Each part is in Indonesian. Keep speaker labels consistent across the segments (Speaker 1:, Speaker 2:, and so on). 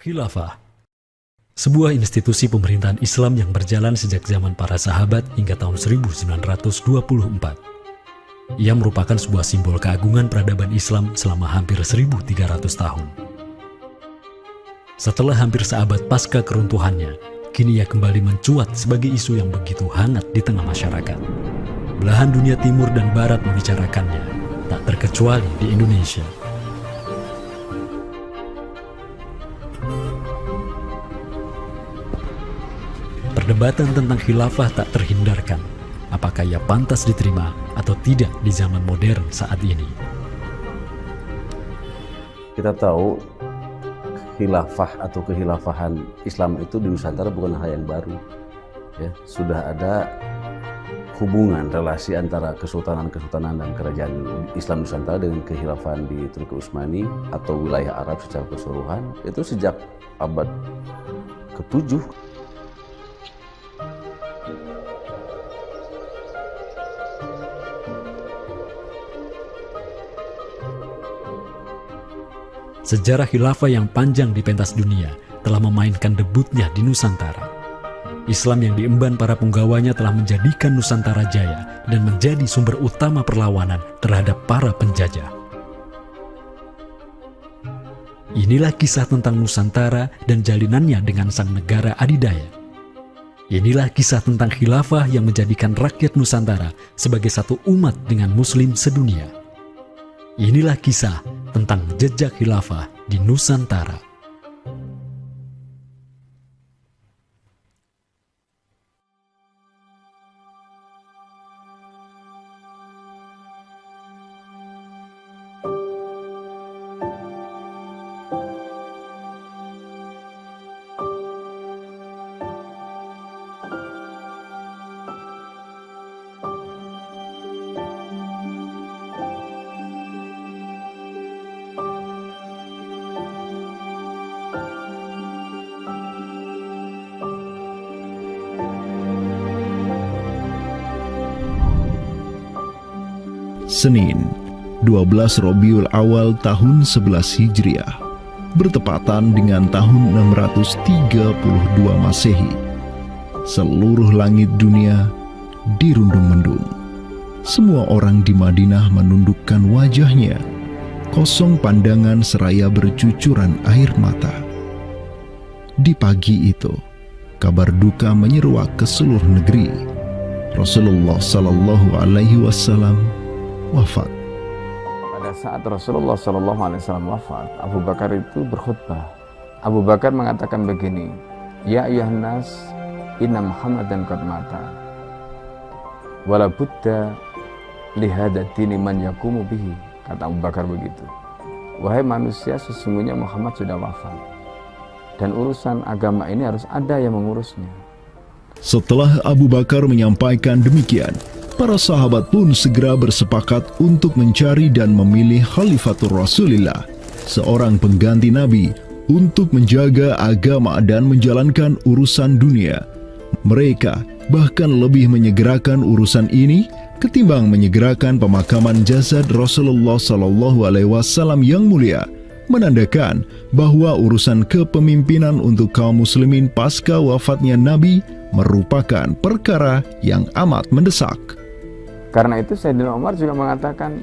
Speaker 1: Khilafah, sebuah institusi pemerintahan Islam yang berjalan sejak zaman para sahabat hingga tahun 1924. Ia merupakan sebuah simbol keagungan peradaban Islam selama hampir 1.300 tahun. Setelah hampir seabad pasca keruntuhannya, kini ia kembali mencuat sebagai isu yang begitu hangat di tengah masyarakat. Belahan dunia timur dan barat membicarakannya, tak terkecuali di Indonesia. Perdebatan tentang khilafah tak terhindarkan. Apakah ia pantas diterima atau tidak di zaman modern saat ini?
Speaker 2: Kita tahu khilafah atau kehilafahan Islam itu di Nusantara bukan hal yang baru. Ya, sudah ada hubungan relasi antara kesultanan-kesultanan dan kerajaan Islam Nusantara dengan kehilafahan di Turki Utsmani atau wilayah Arab secara keseluruhan itu sejak abad ke-7.
Speaker 1: Sejarah khilafah yang panjang di pentas dunia telah memainkan debutnya di Nusantara. Islam yang diemban para punggawanya telah menjadikan Nusantara jaya dan menjadi sumber utama perlawanan terhadap para penjajah. Inilah kisah tentang Nusantara dan jalinannya dengan sang negara adidaya. Inilah kisah tentang khilafah yang menjadikan rakyat Nusantara sebagai satu umat dengan Muslim sedunia. Inilah kisah tentang jejak khilafah di Nusantara.
Speaker 3: Senin, 12 Rabiul Awal tahun 11 Hijriah, bertepatan dengan tahun 632 Masehi. Seluruh langit dunia dirundung mendung. Semua orang di Madinah menundukkan wajahnya, kosong pandangan seraya bercucuran air mata. Di pagi itu, kabar duka menyeruak ke seluruh negeri. Rasulullah Sallallahu Alaihi Wasallam wafat.
Speaker 4: Pada saat Rasulullah SAW wafat, Abu Bakar itu berkhutbah. Abu Bakar mengatakan begini, Ya ayyuhan nas, inna Muhammadan qad mata. Wala budda lihada dini man yakumu bihi. Kata Abu Bakar begitu. Wahai manusia, sesungguhnya Muhammad sudah wafat. Dan urusan agama ini harus ada yang mengurusnya.
Speaker 3: Setelah Abu Bakar menyampaikan demikian, para sahabat pun segera bersepakat untuk mencari dan memilih Khalifatur Rasulillah, seorang pengganti Nabi, untuk menjaga agama dan menjalankan urusan dunia. Mereka bahkan lebih menyegerakan urusan ini ketimbang menyegerakan pemakaman jasad Rasulullah SAW yang mulia, menandakan bahwa urusan kepemimpinan untuk kaum muslimin pasca wafatnya Nabi merupakan perkara yang amat mendesak.
Speaker 4: Karena itu Sayyidina Umar juga mengatakan,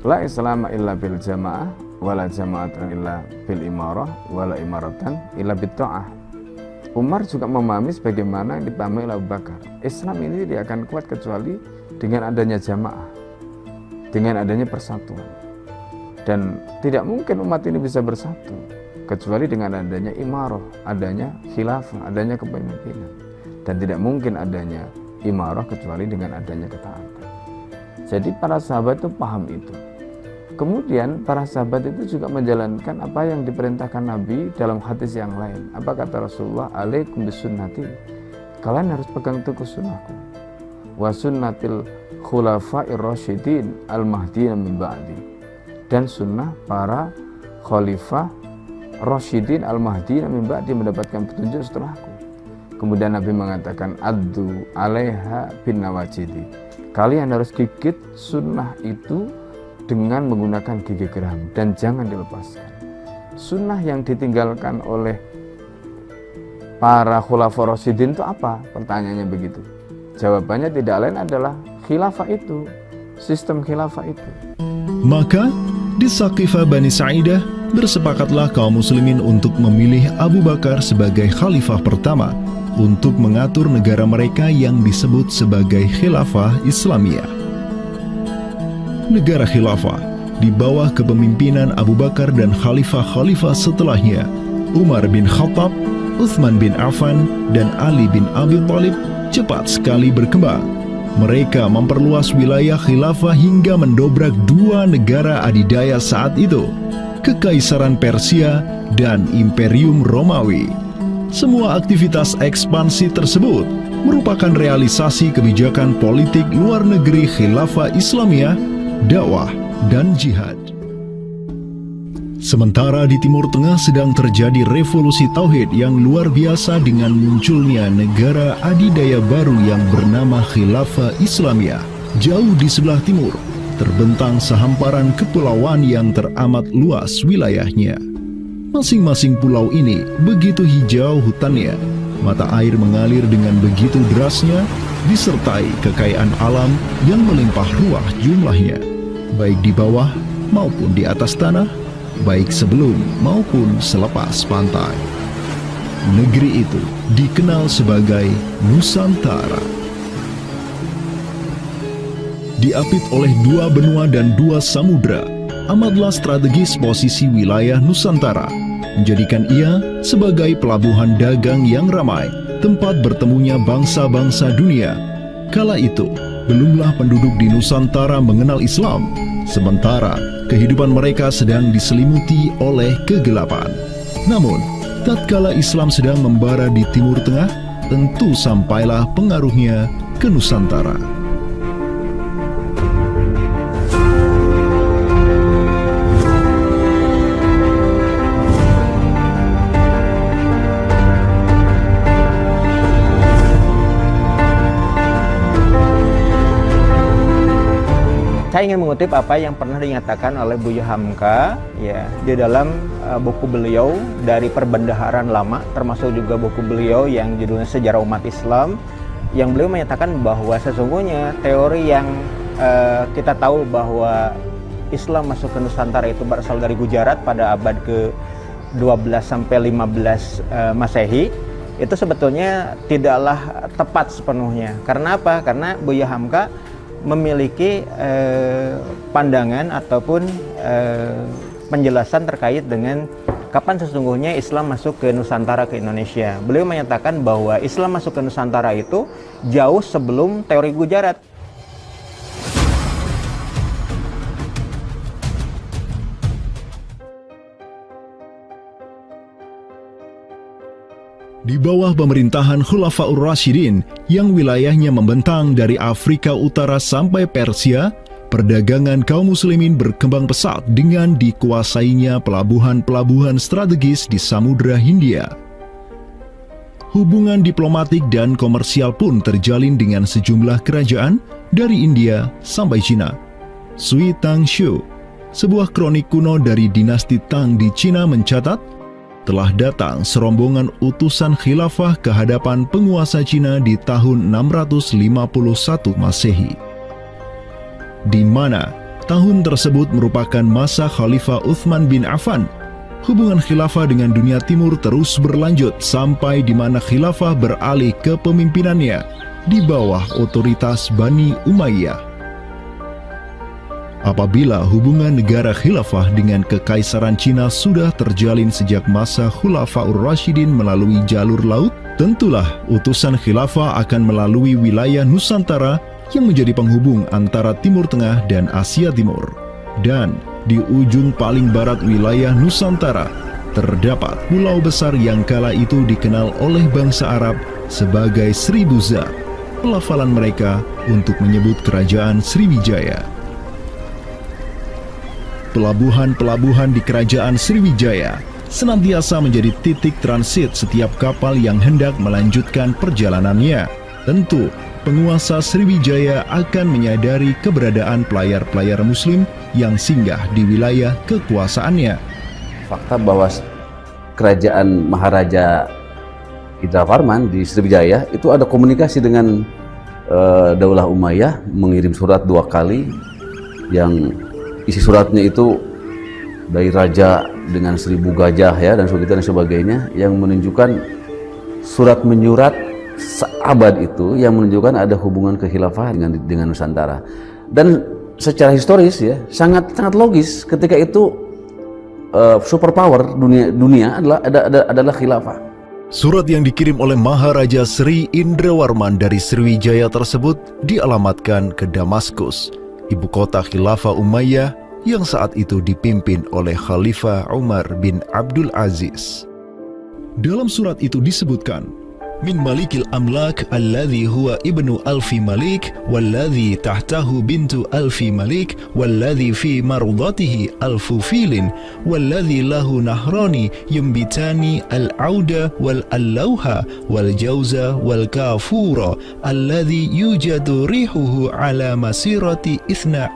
Speaker 4: La islama illa bil jamaah, wala jama'atan illa bil imarah, wala imaratan illa bil ta'ah. Umar juga memahami sebagaimana yang dipahami oleh Abu Bakar. Islam ini tidak akan kuat kecuali dengan adanya jamaah, dengan adanya persatuan. Dan tidak mungkin umat ini bisa bersatu kecuali dengan adanya imarah, adanya khilafah, adanya kepemimpinan. Dan tidak mungkin adanya imarah kecuali dengan adanya ketaatan. Jadi para sahabat itu paham itu. Kemudian para sahabat itu juga menjalankan apa yang diperintahkan Nabi dalam hadis yang lain. Apa kata Rasulullah? Alaikum bisunnati. Kalian harus pegang teguh sunnahku. Wa sunnatil khulafa'ir rasyidin al-mahdiyyin min ba'di. Dan sunnah para khalifah rasyidin al-mahdiyyin min ba'di, mendapatkan petunjuk setelahku. Kemudian Nabi mengatakan, Addu alaiha bin nawajidi. Kalian harus gigit sunnah itu dengan menggunakan gigi geram dan jangan dilepaskan. sunnah yang ditinggalkan oleh para khulafaur rasyidin itu apa? Pertanyaannya begitu. Jawabannya tidak lain adalah khilafah itu, sistem khilafah itu.
Speaker 3: Maka di Saqifah Bani Sa'idah bersepakatlah kaum muslimin untuk memilih Abu Bakar sebagai khalifah pertama untuk mengatur negara mereka yang disebut sebagai Khilafah Islamiyah. Negara khilafah di bawah kepemimpinan Abu Bakar dan khalifah-khalifah setelahnya, Umar bin Khattab, Utsman bin Affan, dan Ali bin Abi Thalib cepat sekali berkembang. Mereka memperluas wilayah khilafah hingga mendobrak dua negara adidaya saat itu, Kekaisaran Persia dan Imperium Romawi. Semua aktivitas ekspansi tersebut merupakan realisasi kebijakan politik luar negeri khilafah Islamiyah, dakwah, dan jihad. Sementara di Timur Tengah sedang terjadi revolusi tauhid yang luar biasa dengan munculnya negara adidaya baru yang bernama Khilafah Islamiyah. Jauh di sebelah timur, terbentang sehamparan kepulauan yang teramat luas wilayahnya. Masing-masing pulau ini begitu hijau hutannya, mata air mengalir dengan begitu derasnya, disertai kekayaan alam yang melimpah ruah jumlahnya, baik di bawah maupun di atas tanah, baik sebelum maupun selepas pantai. Negeri itu dikenal sebagai Nusantara. Diapit oleh dua benua dan dua samudra, amatlah strategis posisi wilayah Nusantara, menjadikan ia sebagai pelabuhan dagang yang ramai, tempat bertemunya bangsa-bangsa dunia. Kala itu, belumlah penduduk di Nusantara mengenal Islam, sementara kehidupan mereka sedang diselimuti oleh kegelapan. Namun, tatkala Islam sedang membara di Timur Tengah, tentu sampailah pengaruhnya ke Nusantara.
Speaker 5: Saya ingin mengutip apa yang pernah dinyatakan oleh Buya Hamka ya di dalam buku beliau dari Perbendaharaan Lama, termasuk juga buku beliau yang judulnya Sejarah Umat Islam, yang beliau menyatakan bahwa sesungguhnya teori yang kita tahu bahwa Islam masuk ke Nusantara itu berasal dari Gujarat pada abad ke-12 sampai 15 Masehi, itu sebetulnya tidaklah tepat sepenuhnya. Karena apa? Karena Buya Hamka memiliki pandangan ataupun penjelasan terkait dengan kapan sesungguhnya Islam masuk ke Nusantara, ke Indonesia. Beliau menyatakan bahwa Islam masuk ke Nusantara itu jauh sebelum teori Gujarat.
Speaker 3: Di bawah pemerintahan Khulafaur Rasyidin yang wilayahnya membentang dari Afrika Utara sampai Persia, perdagangan kaum muslimin berkembang pesat dengan dikuasainya pelabuhan-pelabuhan strategis di Samudra Hindia. Hubungan diplomatik dan komersial pun terjalin dengan sejumlah kerajaan dari India sampai Cina. Sui Tangshu, sebuah kronik kuno dari dinasti Tang di Cina mencatat, telah datang serombongan utusan khilafah ke hadapan penguasa Cina di tahun 651 Masehi, di mana tahun tersebut merupakan masa Khalifah Utsman bin Affan. Hubungan khilafah dengan dunia timur terus berlanjut sampai di mana khilafah beralih ke pemimpinannya di bawah otoritas Bani Umayyah. Apabila hubungan negara khilafah dengan kekaisaran Cina sudah terjalin sejak masa Khulafaur Rasyidin melalui jalur laut, tentulah utusan khilafah akan melalui wilayah Nusantara yang menjadi penghubung antara Timur Tengah dan Asia Timur. Dan di ujung paling barat wilayah Nusantara, terdapat pulau besar yang kala itu dikenal oleh bangsa Arab sebagai Sribuza, pelafalan mereka untuk menyebut kerajaan Sriwijaya. Pelabuhan-pelabuhan di kerajaan Sriwijaya senantiasa menjadi titik transit setiap kapal yang hendak melanjutkan perjalanannya. Tentu, penguasa Sriwijaya akan menyadari keberadaan pelayar-pelayar muslim yang singgah di wilayah kekuasaannya.
Speaker 2: fakta bahwa kerajaan Maharaja Indravarman di Sriwijaya itu ada komunikasi dengan Daulah Umayyah, mengirim surat 2 kali yang isi suratnya itu dari raja dengan 1000 gajah ya dan sebagainya, yang menunjukkan surat menyurat seabad itu yang menunjukkan ada hubungan kekhilafahan dengan Nusantara. Dan secara historis ya sangat logis ketika itu superpower dunia adalah khilafah.
Speaker 3: Surat yang dikirim oleh Maharaja Sri Indrawarman dari Sriwijaya tersebut dialamatkan ke Damaskus, ibu kota Khilafah Umayyah yang saat itu dipimpin oleh Khalifah Umar bin Abdul Aziz. Dalam surat itu disebutkan, min malikil amlak alladhi huwa ibnu alfi malik walladhi tahtahu bintu alfi malik walladhi fi marudatihi alfu filin walladhi lahu nahrani yumbitani al-auda wal-allawha wal-jawza wal-kafura alladhi yujadu rihuhu ala masirati 12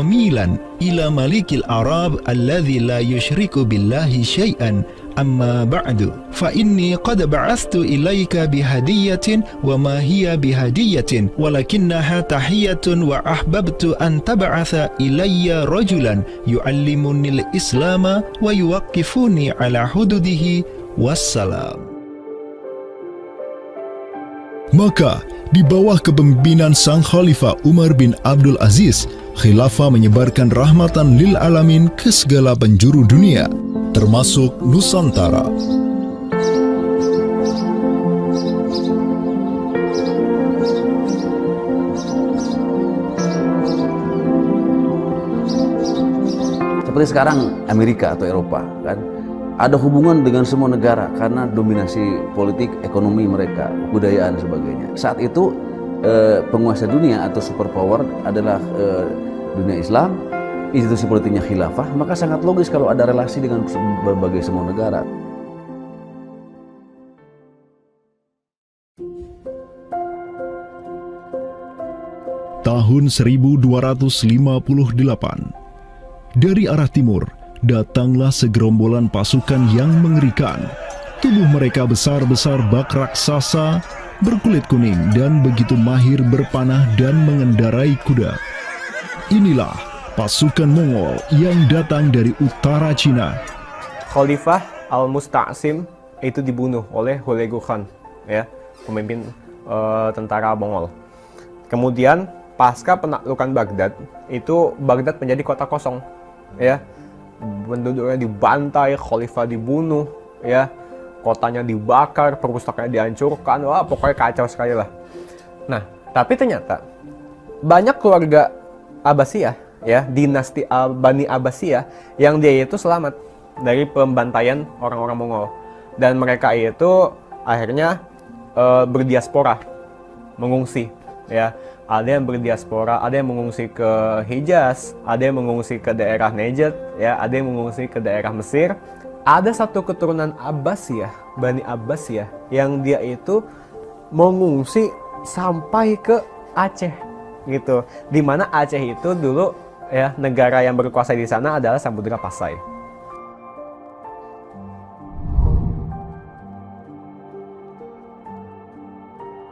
Speaker 3: milan ila malikil arab alladhi la yushriku billahi syai'an. Amma ba'du, fa inni qad ba'athtu ilaika bihadiyatin wa ma hiya bihadiyatin walakinnaha tahiyatun wa ahbabtu an tab'atha ilayya rajulan yu'allimunil islama wa yuwaqqifuni ala hududihi wassalam. Maka di bawah kepemimpinan sang Khalifah Umar bin Abdul Aziz, khilafah menyebarkan rahmatan lil alamin ke segala penjuru dunia, termasuk Nusantara.
Speaker 2: Seperti sekarang Amerika atau Eropa kan ada hubungan dengan semua negara karena dominasi politik, ekonomi mereka, budayaan dan sebagainya. Saat itu penguasa dunia atau superpower adalah dunia Islam, institusi politiknya khilafah, maka sangat logis kalau ada relasi dengan berbagai semua negara.
Speaker 3: Tahun 1258, dari arah timur datanglah segerombolan pasukan yang mengerikan. Tubuh mereka besar-besar bak raksasa, berkulit kuning dan begitu mahir berpanah dan mengendarai kuda. Inilah pasukan Mongol yang datang dari utara Cina.
Speaker 6: Khalifah Al-Musta'sim itu dibunuh oleh Hulagu Khan, ya, pemimpin tentara Mongol. Kemudian pasca penaklukan Baghdad, itu Baghdad menjadi kota kosong, ya. Penduduknya dibantai, khalifah dibunuh, ya. Kotanya dibakar, perpustakaannya dihancurkan, wah pokoknya kacau sekali lah. Nah, tapi ternyata banyak keluarga Abbasiyah, ya, dinasti Bani Abbasiyah yang dia itu selamat dari pembantaian orang-orang Mongol, dan mereka itu akhirnya berdiaspora, mengungsi, ya. Ada yang berdiaspora, ada yang mengungsi ke Hijaz, ada yang mengungsi ke daerah Najd, ya, ada yang mengungsi ke daerah Mesir. Ada satu keturunan Abbasiyah, Bani Abbasiyah, yang dia itu mengungsi sampai ke Aceh, gitu. Dimana Aceh itu dulu, ya, negara yang berkuasa di sana adalah Samudra Pasai.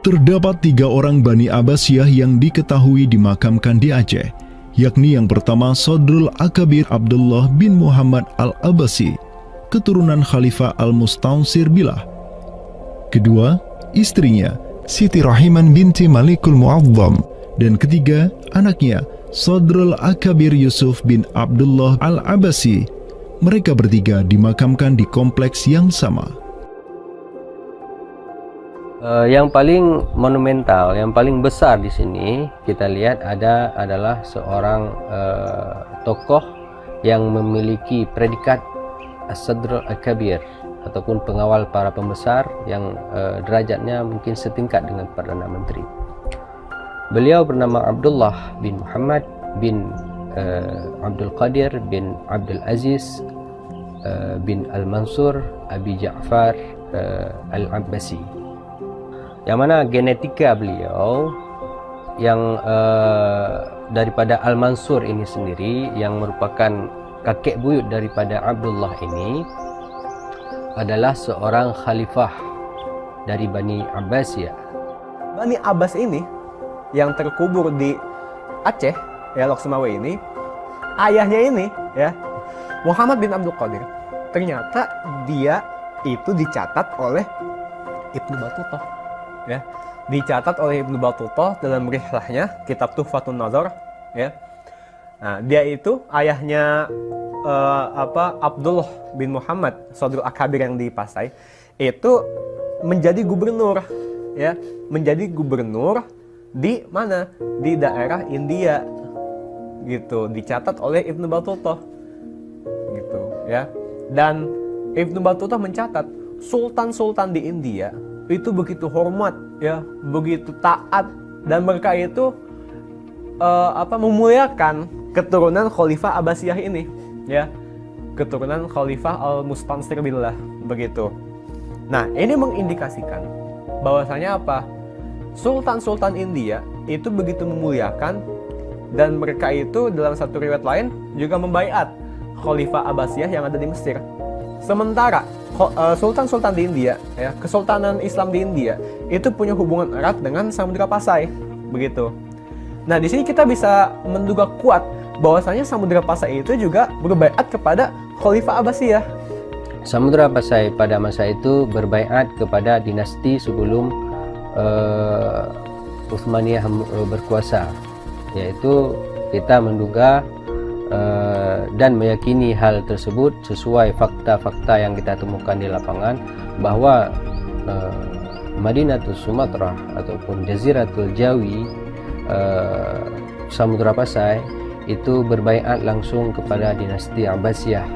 Speaker 3: Terdapat 3 orang Bani Abbasiyah yang diketahui dimakamkan di Aceh, yakni yang pertama Sodrul Akabir Abdullah bin Muhammad Al-Abbasi, keturunan Khalifah Al-Mustaunsir Billah. Kedua, istrinya Siti Rahiman binti Malikul Mu'azzam, dan ketiga, anaknya Sodrul Akabir Yusuf bin Abdullah Al-Abbasi. Mereka bertiga dimakamkan di kompleks yang sama.
Speaker 7: Yang paling monumental, yang paling besar di sini kita lihat adalah seorang tokoh yang memiliki predikat As-Sadr Al-Kabir ataupun pengawal para pembesar yang derajatnya mungkin setingkat dengan Perdana Menteri. Beliau bernama Abdullah bin Muhammad bin Abdul Qadir bin Abdul Aziz bin Al-Mansur Abi Ja'far Al-Abbasi, yang mana genetika beliau yang daripada Al-Mansur ini sendiri yang merupakan kakek buyut daripada Abdullah ini adalah seorang khalifah dari Bani Abbasiyah.
Speaker 6: Bani Abbas ini yang terkubur di Aceh, ya, Lok Sumawe ini, ayahnya ini, ya, Muhammad bin Abdul Qadir, ternyata dia itu dicatat oleh Ibnu Battuta, ya, dicatat oleh Ibnu Battuta dalam rihlahnya kitab Tuhfatun Nazar, ya. Nah, dia itu ayahnya Abdullah bin Muhammad Sodrul Akabir yang di Pasai itu menjadi gubernur, ya, menjadi gubernur di mana? Di daerah India, gitu, dicatat oleh Ibnu Battuta, gitu, ya. Dan Ibnu Battuta mencatat sultan-sultan di India itu begitu hormat, ya, begitu taat, dan mereka itu memuliakan keturunan Khalifah Abbasiyah ini, ya, keturunan Khalifah Al-Mustansir Billah, begitu. Nah, ini mengindikasikan bahwasanya apa? Sultan-sultan India itu begitu memuliakan, dan mereka itu dalam satu riwayat lain juga membaiat Khalifah Abbasiyah yang ada di Mesir. Sementara sultan-sultan di India, ya, Kesultanan Islam di India itu punya hubungan erat dengan Samudra Pasai, begitu. Nah, di sini kita bisa menduga kuat bahwasanya Samudra Pasai itu juga berbaiat kepada Khalifah Abbasiyah.
Speaker 7: Samudra Pasai pada masa itu berbaiat kepada dinasti sebelum Utsmaniyah berkuasa, yaitu kita menduga dan meyakini hal tersebut sesuai fakta-fakta yang kita temukan di lapangan bahwa Madinatul Sumatera ataupun Jaziratul Jawi, Samudra Pasai itu berbaiat langsung kepada dinasti Abbasiyah.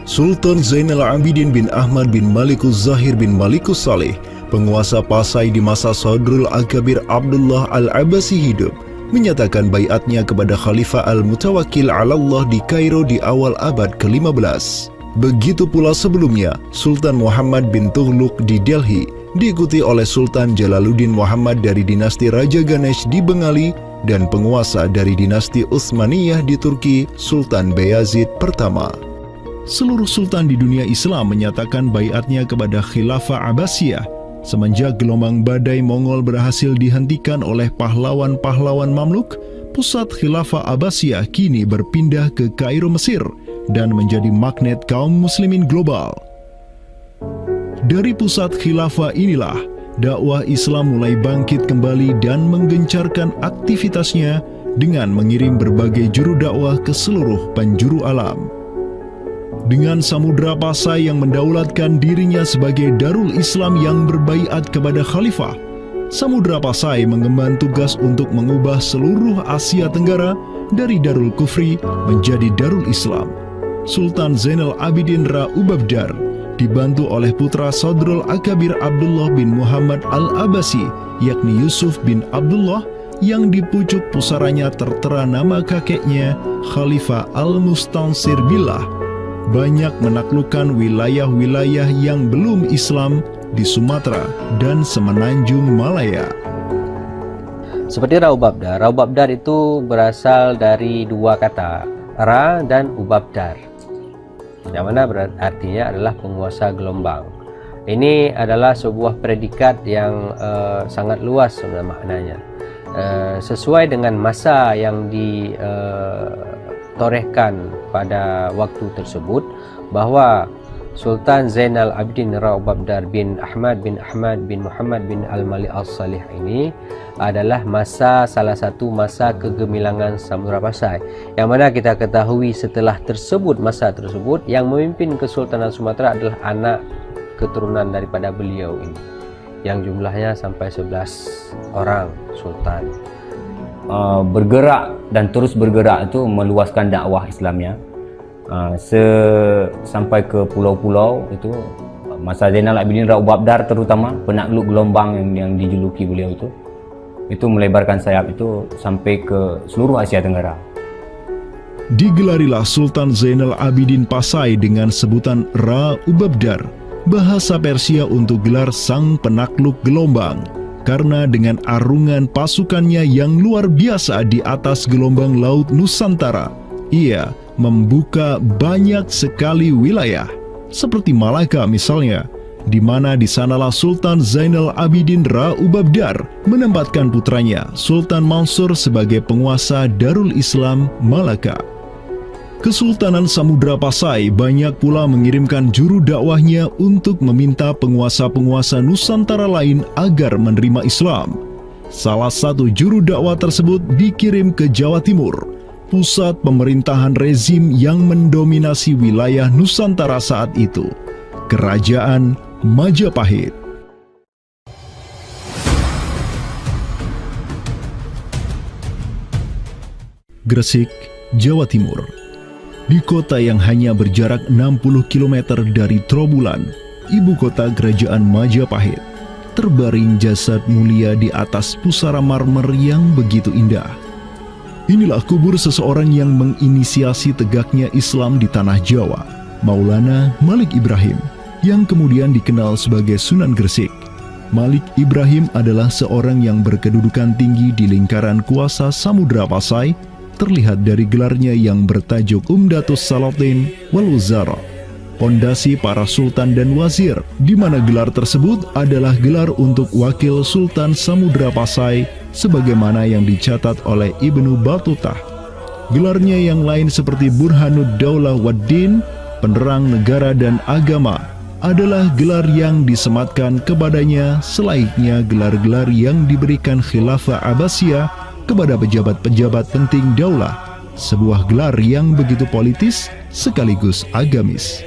Speaker 3: Sultan Zainal Abidin bin Ahmad bin Malikus Zahir bin Malikus Saleh, penguasa Pasai di masa Sodrul Akabir Abdullah Al-Abbasi hidup, menyatakan baiatnya kepada Khalifah Al-Mutawakkil 'ala Allah di Kairo di awal abad ke-15. Begitu pula sebelumnya, Sultan Muhammad bin Tughluk di Delhi diikuti oleh Sultan Jalaluddin Muhammad dari dinasti Raja Ganesh di Bengali dan penguasa dari dinasti Utsmaniyah di Turki, Sultan Bayazid pertama. Seluruh sultan di dunia Islam menyatakan baiatnya kepada Khilafah Abbasiyah semenjak gelombang badai Mongol berhasil dihentikan oleh pahlawan-pahlawan Mamluk. Pusat Khilafah Abbasiyah kini berpindah ke Kairo, Mesir, dan menjadi magnet kaum muslimin global. Dari pusat khilafah inilah dakwah Islam mulai bangkit kembali dan menggencarkan aktivitasnya dengan mengirim berbagai juru dakwah ke seluruh penjuru alam. Dengan Samudra Pasai yang mendaulatkan dirinya sebagai Darul Islam yang berbaiat kepada khalifah, Samudra Pasai mengemban tugas untuk mengubah seluruh Asia Tenggara dari Darul Kufri menjadi Darul Islam. Sultan Zainal Abidin Ra Ubabdar dibantu oleh putra Sodrul Akabir Abdullah bin Muhammad Al-Abbasi, yakni Yusuf bin Abdullah, yang di pucuk pusaranya tertera nama kakeknya Khalifah Al-Mustansir Billah, banyak menaklukkan wilayah-wilayah yang belum Islam di Sumatera dan Semenanjung Malaya.
Speaker 7: Seperti Ra Ubabdar. Ra Ubabdar itu berasal dari dua kata, Ra dan Ubabdar, yang mana artinya adalah penguasa gelombang. Ini adalah sebuah predikat yang sangat luas sebenarnya maknanya, sesuai dengan masa yang ditorehkan pada waktu tersebut, bahwa Sultan Zainal Abidin Ra Ubabdar bin Ahmad bin Muhammad bin Al-Malik Al-Salih ini adalah salah satu masa kegemilangan Samudra Pasai, yang mana kita ketahui setelah masa tersebut yang memimpin Kesultanan Sumatera adalah anak keturunan daripada beliau ini, yang jumlahnya sampai 11 orang sultan.
Speaker 8: Bergerak dan terus bergerak itu meluaskan dakwah Islamnya sampai ke pulau-pulau. Itu masa Zainal Abidin Ra Ubabdar, terutama penakluk gelombang yang dijuluki beliau itu melebarkan sayap itu sampai ke seluruh Asia Tenggara.
Speaker 3: Digelarilah Sultan Zainal Abidin Pasai dengan sebutan Ra Ubabdar, bahasa Persia untuk gelar sang penakluk gelombang, karena dengan arungan pasukannya yang luar biasa di atas gelombang laut Nusantara, ia membuka banyak sekali wilayah, seperti Malaka misalnya, di mana di sanalah Sultan Zainal Abidin Ra Ubabdar menempatkan putranya Sultan Mansur sebagai penguasa Darul Islam Malaka. Kesultanan Samudra Pasai banyak pula mengirimkan juru dakwahnya untuk meminta penguasa-penguasa Nusantara lain agar menerima Islam. Salah satu juru dakwah tersebut dikirim ke Jawa Timur, pusat pemerintahan rezim yang mendominasi wilayah Nusantara saat itu, Kerajaan Majapahit. Gresik, Jawa Timur. Di kota yang hanya berjarak 60 km dari Trowulan, ibu kota Kerajaan Majapahit, terbaring jasad mulia di atas pusara marmer yang begitu indah. Inilah kubur seseorang yang menginisiasi tegaknya Islam di tanah Jawa, Maulana Malik Ibrahim, yang kemudian dikenal sebagai Sunan Gresik. Malik Ibrahim adalah seorang yang berkedudukan tinggi di lingkaran kuasa Samudra Pasai, terlihat dari gelarnya yang bertajuk Umdatus Salatin wal Wuzara, pondasi para sultan dan wazir, di mana gelar tersebut adalah gelar untuk wakil Sultan Samudra Pasai sebagaimana yang dicatat oleh Ibnu Batutah. Gelarnya yang lain seperti Burhanud Daulah Waddin, penerang negara dan agama, adalah gelar yang disematkan kepadanya selayaknya gelar-gelar yang diberikan Khilafah Abbasiyah kepada pejabat-pejabat penting daulah, sebuah gelar yang begitu politis sekaligus agamis.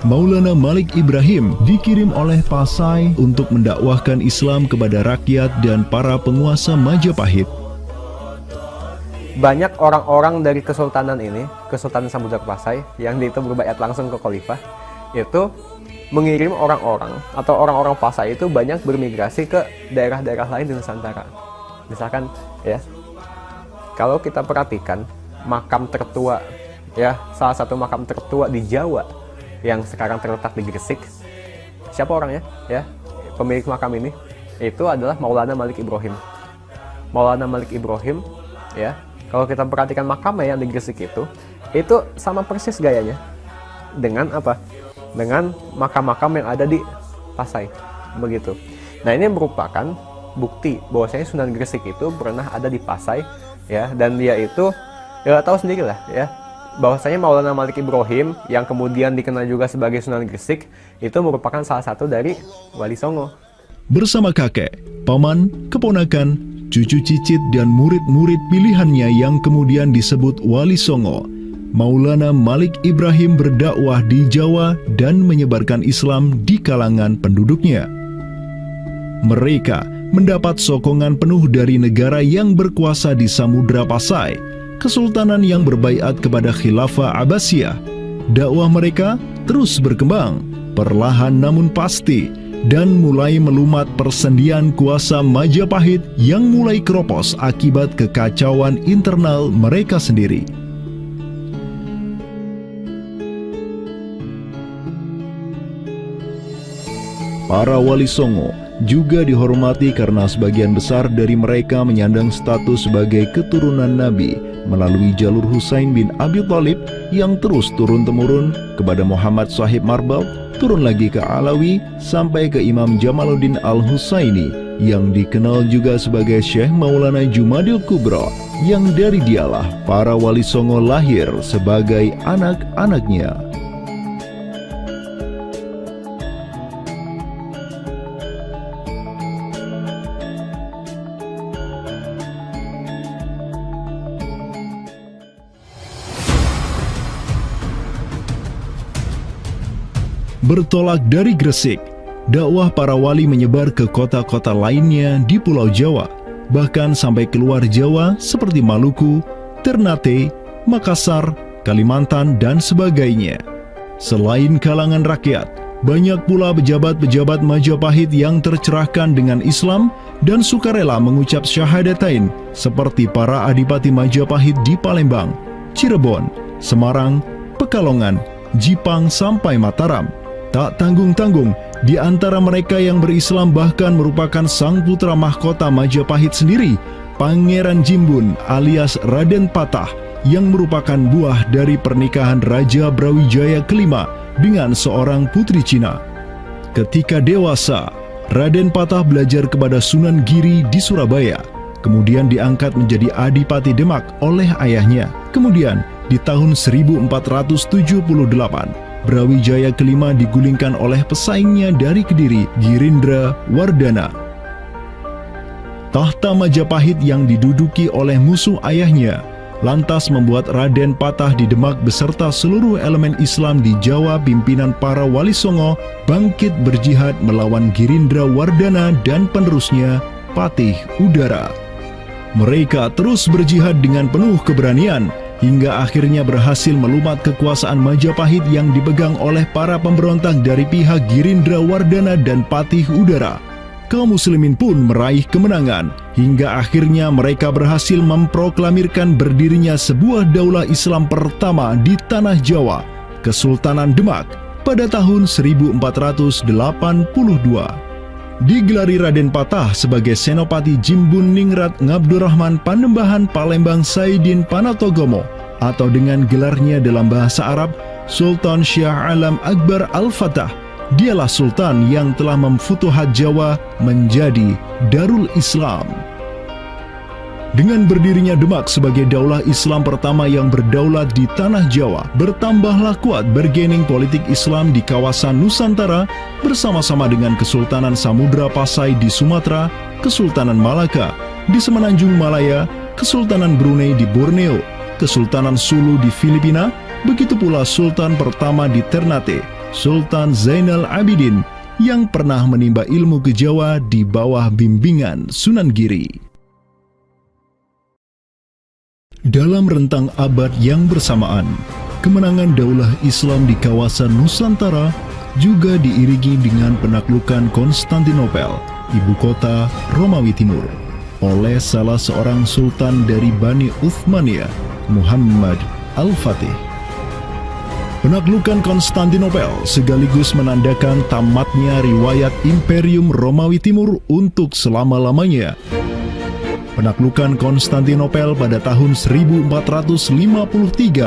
Speaker 3: Maulana Malik Ibrahim dikirim oleh Pasai untuk mendakwahkan Islam kepada rakyat dan para penguasa Majapahit.
Speaker 6: Banyak orang-orang dari kesultanan ini, Kesultanan Samudra Pasai, yang itu berbaiat langsung ke khalifah, itu mengirim orang-orang atau orang-orang Pasai itu banyak bermigrasi ke daerah-daerah lain di Nusantara. Misalkan ya, kalau kita perhatikan makam tertua ya, salah satu makam tertua di Jawa yang sekarang terletak di Gresik, siapa orangnya ya? Pemilik makam ini itu adalah Maulana Malik Ibrahim. Maulana Malik Ibrahim ya, kalau kita perhatikan makamnya yang di Gresik itu sama persis gayanya dengan apa? Dengan makam-makam yang ada di Pasai, begitu. Nah, ini merupakan bukti bahwasanya Sunan Gresik itu pernah ada di Pasai ya, dan dia itu ya tahu sendirilah ya, bahwasanya Maulana Malik Ibrahim yang kemudian dikenal juga sebagai Sunan Gresik itu merupakan salah satu dari Wali Songo.
Speaker 3: Bersama kakek, paman, keponakan, cucu cicit dan murid-murid pilihannya yang kemudian disebut Wali Songo, Maulana Malik Ibrahim berdakwah di Jawa dan menyebarkan Islam di kalangan penduduknya. Mereka mendapat sokongan penuh dari negara yang berkuasa di Samudra Pasai, kesultanan yang berbaiat kepada Khilafah Abbasiyah. Dakwah mereka terus berkembang, perlahan namun pasti, dan mulai melumat persendian kuasa Majapahit yang mulai keropos akibat kekacauan internal mereka sendiri. Para Wali Songo juga dihormati karena sebagian besar dari mereka menyandang status sebagai keturunan Nabi melalui jalur Husain bin Abi Thalib yang terus turun-temurun kepada Muhammad Sahib Marbal, turun lagi ke Alawi sampai ke Imam Jamaluddin Al-Husaini yang dikenal juga sebagai Syekh Maulana Jumadil Kubra, yang dari dialah para Wali Songo lahir sebagai anak-anaknya. Bertolak dari Gresik, dakwah para wali menyebar ke kota-kota lainnya di Pulau Jawa, bahkan sampai keluar Jawa seperti Maluku, Ternate, Makassar, Kalimantan, dan sebagainya. Selain kalangan rakyat, banyak pula pejabat-pejabat Majapahit yang tercerahkan dengan Islam dan sukarela mengucap syahadatain, seperti para adipati Majapahit di Palembang, Cirebon, Semarang, Pekalongan, Jipang sampai Mataram. Tak tanggung-tanggung, di antara mereka yang berislam bahkan merupakan sang putra mahkota Majapahit sendiri, Pangeran Jimbun alias Raden Patah, yang merupakan buah dari pernikahan Raja Brawijaya kelima dengan seorang putri Cina. Ketika dewasa, Raden Patah belajar kepada Sunan Giri di Surabaya, kemudian diangkat menjadi Adipati Demak oleh ayahnya. Kemudian di tahun 1478, Brawijaya kelima digulingkan oleh pesaingnya dari Kediri, Girindra Wardana. Tahta Majapahit yang diduduki oleh musuh ayahnya lantas membuat Raden Patah di Demak beserta seluruh elemen Islam di Jawa pimpinan para Wali Songo bangkit berjihad melawan Girindra Wardana dan penerusnya Patih Udara. Mereka terus berjihad dengan penuh keberanian hingga akhirnya berhasil melumat kekuasaan Majapahit yang dipegang oleh para pemberontak dari pihak Girindra Wardana dan Patih Udara. Kaum muslimin pun meraih kemenangan hingga akhirnya mereka berhasil memproklamirkan berdirinya sebuah daulah Islam pertama di tanah Jawa, Kesultanan Demak, pada tahun 1482. Digelari Raden Patah sebagai Senopati Jimbun Ningrat Ngabdurrahman Panembahan Palembang Saidin Panatogomo, atau dengan gelarnya dalam bahasa Arab Sultan Syah Alam Akbar Al-Fatah. Dialah Sultan yang telah memfutuhat Jawa menjadi Darul Islam. Dengan berdirinya Demak sebagai daulah Islam pertama yang berdaulat di tanah Jawa, bertambahlah kuat bargaining politik Islam di kawasan Nusantara bersama-sama dengan Kesultanan Samudra Pasai di Sumatera, Kesultanan Malaka di Semenanjung Malaya, Kesultanan Brunei di Borneo, Kesultanan Sulu di Filipina, begitu pula Sultan pertama di Ternate, Sultan Zainal Abidin, yang pernah menimba ilmu ke Jawa di bawah bimbingan Sunan Giri. Dalam rentang abad yang bersamaan, kemenangan daulah Islam di kawasan Nusantara juga diiringi dengan penaklukan Konstantinopel, ibu kota Romawi Timur, oleh salah seorang sultan dari Bani Uthmaniyah, Muhammad Al-Fatih. Penaklukan Konstantinopel sekaligus menandakan tamatnya riwayat Imperium Romawi Timur untuk selama-lamanya. Penaklukan Konstantinopel pada tahun 1453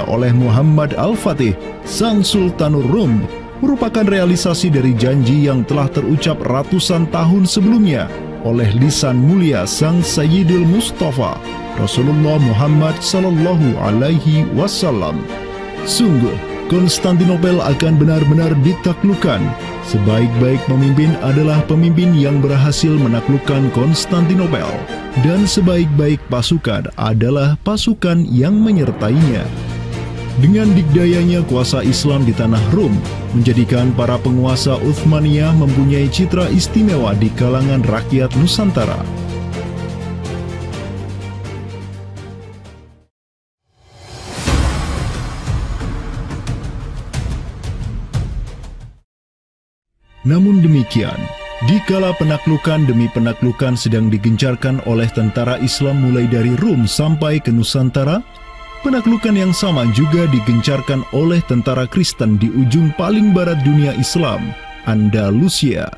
Speaker 3: oleh Muhammad Al-Fatih, sang Sultanur Rum, merupakan realisasi dari janji yang telah terucap ratusan tahun sebelumnya oleh lisan mulia sang Sayyidul Mustafa, Rasulullah Muhammad Sallallahu Alaihi Wasallam. Sungguh, Konstantinopel akan benar-benar ditaklukkan. Sebaik-baik pemimpin adalah pemimpin yang berhasil menaklukkan Konstantinopel, dan sebaik-baik pasukan adalah pasukan yang menyertainya. Dengan dikdayanya kuasa Islam di tanah Rum, menjadikan para penguasa Uthmaniyah mempunyai citra istimewa di kalangan rakyat Nusantara. Namun demikian, dikala penaklukan demi penaklukan sedang digencarkan oleh tentara Islam mulai dari Rum sampai ke Nusantara, penaklukan yang sama juga digencarkan oleh tentara Kristen di ujung paling barat dunia Islam, Andalusia.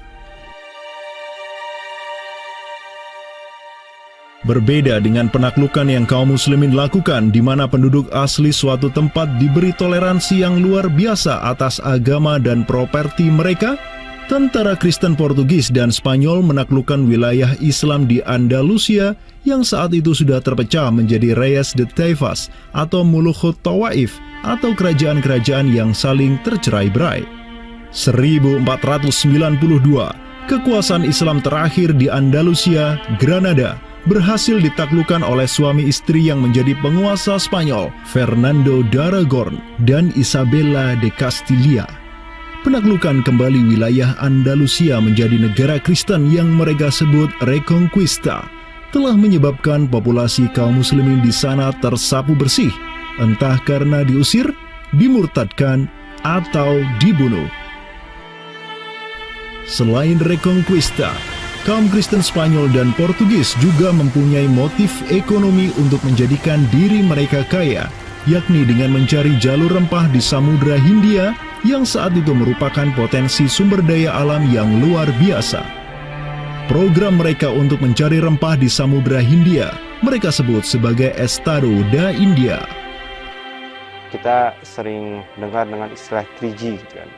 Speaker 3: Berbeda dengan penaklukan yang kaum muslimin lakukan, di mana penduduk asli suatu tempat diberi toleransi yang luar biasa atas agama dan properti mereka, tentara Kristen Portugis dan Spanyol menaklukkan wilayah Islam di Andalusia yang saat itu sudah terpecah menjadi Reyes de Taifas atau Mulukhut Tawaif, atau kerajaan-kerajaan yang saling tercerai-berai. 1492, kekuasaan Islam terakhir di Andalusia, Granada, berhasil ditaklukkan oleh suami istri yang menjadi penguasa Spanyol, Fernando de Aragorn dan Isabella de Castilla. Penaklukan kembali wilayah Andalusia menjadi negara Kristen yang mereka sebut Reconquista telah menyebabkan populasi kaum muslimin di sana tersapu bersih, entah karena diusir, dimurtadkan, atau dibunuh. Selain Reconquista, kaum Kristen Spanyol dan Portugis juga mempunyai motif ekonomi untuk menjadikan diri mereka kaya, yakni dengan mencari jalur rempah di Samudra Hindia yang saat itu merupakan potensi sumber daya alam yang luar biasa. Program mereka untuk mencari rempah di Samudra Hindia mereka sebut sebagai Estado da India.
Speaker 9: Kita sering dengar dengan istilah 3G gitu kan.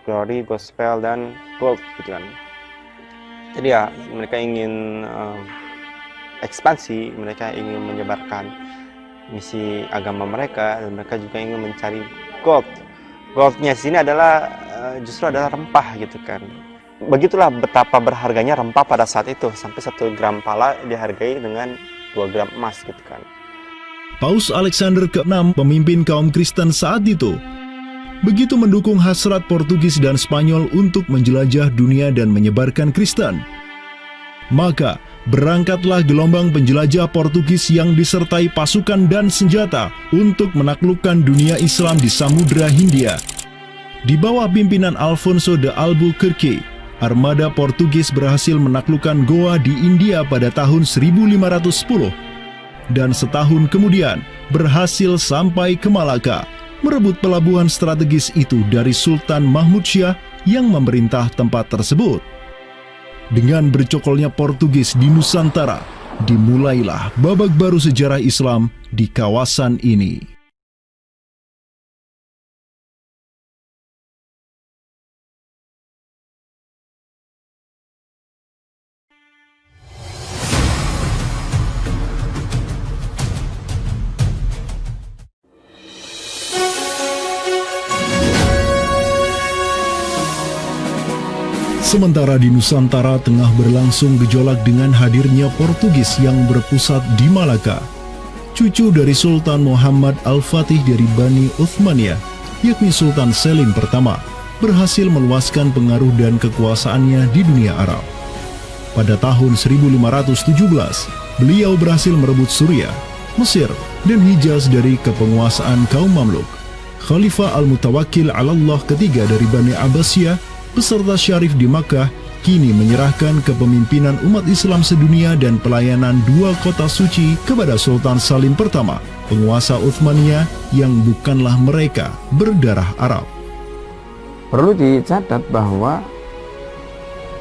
Speaker 9: Glory, Gospel, dan Gold gitu kan. Jadi ya mereka ingin ekspansi, mereka ingin menyebarkan misi agama mereka, dan mereka juga ingin mencari gold. Goldnya sini adalah justru adalah rempah gitu kan. Begitulah betapa berharganya rempah pada saat itu, sampai 1 gram pala dihargai dengan 2 gram emas gitu kan.
Speaker 3: Paus Alexander ke-6, pemimpin kaum Kristen saat itu, begitu mendukung hasrat Portugis dan Spanyol untuk menjelajah dunia dan menyebarkan Kristen. Maka, berangkatlah gelombang penjelajah Portugis yang disertai pasukan dan senjata untuk menaklukkan dunia Islam di Samudra Hindia. Di bawah pimpinan Alfonso de Albuquerque, armada Portugis berhasil menaklukkan Goa di India pada tahun 1510. Dan setahun kemudian, berhasil sampai ke Malaka, merebut pelabuhan strategis itu dari Sultan Mahmud Syah yang memerintah tempat tersebut. Dengan bercokolnya Portugis di Nusantara, dimulailah babak baru sejarah Islam di kawasan ini. Sementara di Nusantara tengah berlangsung gejolak dengan hadirnya Portugis yang berpusat di Malaka. Cucu dari Sultan Muhammad Al-Fatih dari Bani Uthmaniyah, yakni Sultan Selim pertama, berhasil meluaskan pengaruh dan kekuasaannya di dunia Arab. Pada tahun 1517, beliau berhasil merebut Suriah, Mesir, dan Hijaz dari kepenguasaan kaum Mamluk. Khalifah Al-Mutawakkil 'alallah ketiga dari Bani Abbasiyah beserta Syarif di Makkah kini menyerahkan kepemimpinan umat Islam sedunia dan pelayanan 2 kota suci kepada Sultan Salim pertama, penguasa Uthmaniyah yang bukanlah mereka berdarah Arab.
Speaker 4: Perlu dicatat bahwa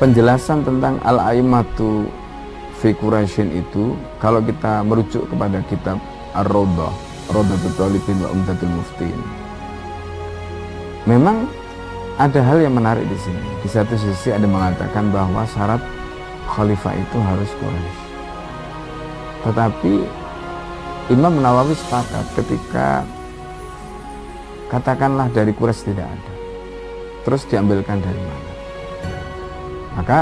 Speaker 4: penjelasan tentang Al-A'immatu fi Quraisyin itu, kalau kita merujuk kepada kitab Ar-Rawdah, Rawdatul Talibin wa Umdatul Muftin, memang ada hal yang menarik di sini. Di satu sisi ada mengatakan bahwa syarat khalifah itu harus Quraisy. Tetapi Imam Nawawi sepakat ketika katakanlah dari Quraisy tidak ada, terus diambilkan dari mana? Maka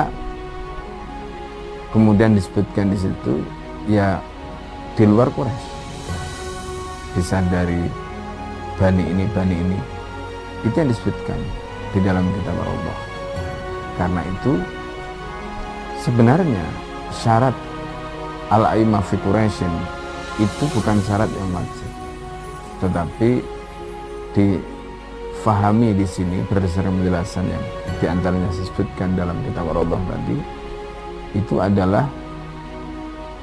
Speaker 4: kemudian disebutkan di situ ya di luar Quraisy, bisa dari bani ini, itu yang disebutkan di dalam kitab Allah. Karena itu sebenarnya syarat al-a'immah fi Quraisyin itu bukan syarat yang wajib, tetapi difahami di sini berdasarkan penjelasan yang diantaranya disebutkan dalam kitab Allah tadi, itu adalah